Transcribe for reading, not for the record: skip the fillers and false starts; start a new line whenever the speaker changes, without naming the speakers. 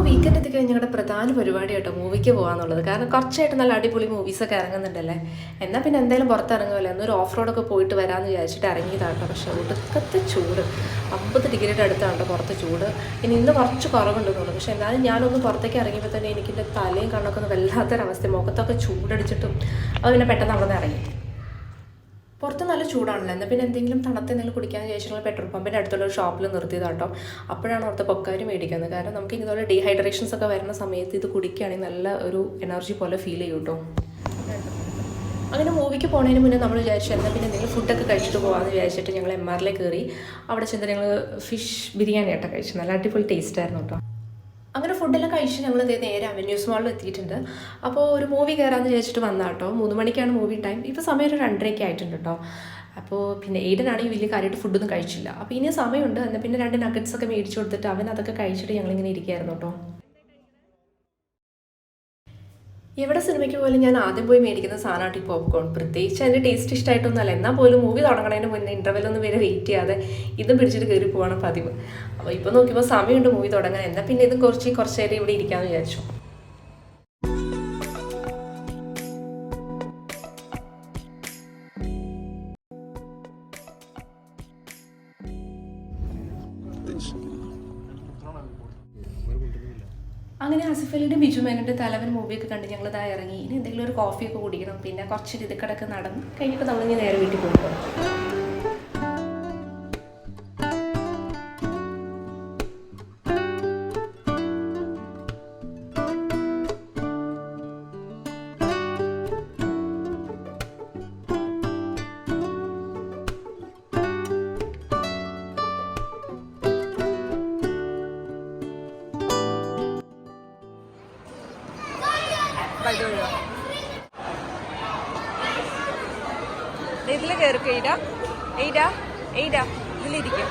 Weekend എത്തിക്കഴിഞ്ഞാൽ ഞങ്ങളുടെ പ്രധാന പരിപാടി കേട്ടോ മൂവിക്ക് പോകാന്നുള്ളത്. കാരണം കുറച്ചായിട്ട് നല്ല അടിപൊളി മൂവീസൊക്കെ ഇറങ്ങുന്നുണ്ടല്ലേ. എന്നാൽ പിന്നെ എന്തായാലും പുറത്തിറങ്ങുമല്ലോ, എന്നൊരു ഓഫ് റോഡൊക്കെ പോയിട്ട് വരാമെന്ന് വിചാരിച്ചിട്ട് ഇറങ്ങിയതാട്ടോ. പക്ഷേ ഒടുക്കത്തെ ചൂട്, 50 ഡിഗ്രിയുടെ അടുത്താണ് പുറത്ത് ചൂട്. ഇന്ന് കുറച്ച് കുറവുണ്ടെന്ന് തോന്നുന്നു. പക്ഷേ എന്നാലും ഞാനൊന്ന് പുറത്തേക്ക് ഇറങ്ങിയപ്പോൾ തന്നെ എനിക്കെൻ്റെ തലയും കണ്ണൊക്കെ ഒന്ന് വല്ലാത്തൊരവസ്ഥ, മുഖത്തൊക്കെ ചൂടടിച്ചിട്ടും അത് പിന്നെ പെട്ടെന്ന് അവിടെ നിന്ന് ഇറങ്ങി. പുറത്ത് നല്ല ചൂടാണല്ലോ, എന്നാൽ പിന്നെ എന്തെങ്കിലും തണുത്ത എന്തെങ്കിലും കുടിക്കാമെന്ന് ചോദിച്ചാൽ പെട്രോൾ പമ്പിൻ്റെ അടുത്തുള്ള ഒരു ഷോപ്പിൽ നിർത്തിയതാട്ടോ. അപ്പോഴാണ് അവിടുത്തെ പൊക്കാർ മേടിക്കുന്നത്. കാരണം നമുക്ക് ഇതുപോലെ ഡീഹൈഡ്രേഷൻസ് ഒക്കെ വരുന്ന സമയത്ത് ഇത് കുടിക്കുകയാണെങ്കിൽ നല്ല ഒരു എനർജി പോലെ ഫീൽ ചെയ്യും കേട്ടോ. അങ്ങനെ മൂവിക്ക് പോകുന്നതിന് മുന്നേ നമ്മൾ വിചാരിച്ചു എന്നാൽ പിന്നെ എന്തെങ്കിലും ഫുഡൊക്കെ കഴിച്ചിട്ട് പോകാമെന്ന് വിചാരിച്ചിട്ട് ഞങ്ങൾ MRL കയറി. അവിടെ ചെന്നിട്ട് ഞങ്ങൾ ഫിഷ് ബിരിയാണി ആയിട്ട് കഴിച്ചു. നല്ല അടിപൊളി ടേസ്റ്റ് ആയിരുന്നു കേട്ടോ. അങ്ങനെ ഫുഡെല്ലാം കഴിച്ച് ഞങ്ങൾ നേരെ അവന്യൂസ് മാളിൽ എത്തിയിട്ടുണ്ട്. അപ്പോൾ ഒരു മൂവി കയറാമെന്ന് വിചാരിച്ചിട്ട് വന്നാൽ കേട്ടോ. 3 മണിക്കാണ് മൂവി ടൈം. ഇപ്പോൾ സമയം ഒരു 2:30 ആയിട്ടുണ്ട് കേട്ടോ. അപ്പോൾ പിന്നെ എയ്ഡനാണെങ്കിൽ വലിയ കാര്യമായിട്ട് ഫുഡൊന്നും കഴിച്ചില്ല. അപ്പോൾ ഇനി സമയമുണ്ട്. എന്നാൽ പിന്നെ 2 നഗറ്റ്സ് ഒക്കെ മേടിച്ച് കൊടുത്തിട്ട് അവൻ അതൊക്കെ കഴിച്ചിട്ട് ഞങ്ങളിങ്ങനെ ഇരിക്കുകയായിരുന്നു കേട്ടോ. എവിടെ സിനിമയ്ക്ക് പോലും ഞാൻ ആദ്യം പോയി മേടിക്കുന്ന സാധനമായിട്ട് ഈ പോപ്കോൺ. പ്രത്യേകിച്ച് അതിൻ്റെ ടേസ്റ്റ് ഇഷ്ടമായിട്ടൊന്നുമല്ല. എന്നാൽ പോലും മൂവി തുടങ്ങണതിന് മുന്നേ ഇൻ്റർവെല്ലൊന്നും വരെ വെയിറ്റ് ചെയ്യാതെ ഇതും പിടിച്ചിട്ട് കയറി പോവാണ് പതിവ്. അപ്പോൾ ഇപ്പോൾ നോക്കിയപ്പോൾ സമയമുണ്ട് മൂവി തുടങ്ങാൻ. എന്നാൽ പിന്നെ ഇതും കുറച്ച് നേരം ഇവിടെ ഇരിക്കാമെന്ന് വിചാരിച്ചു. അങ്ങനെ ആസിഫ് അലിയുടെ ബിജു മേനോൻ്റെ തലവൻ മൂവിയൊക്കെ കണ്ട് ഞങ്ങളിതാ ഇറങ്ങി. ഇനി എന്തെങ്കിലും ഒരു കോഫിയൊക്കെ കുടിക്കണം. പിന്നെ കുറച്ച് ഇതൊക്കെ നടന്ന് കഴിഞ്ഞിട്ട് നമ്മളിങ്ങനെ നേരെ വീട്ടിൽ പോകും. ഇതിൽ കയറിക്കോ. ഇതിലിരിക്കും.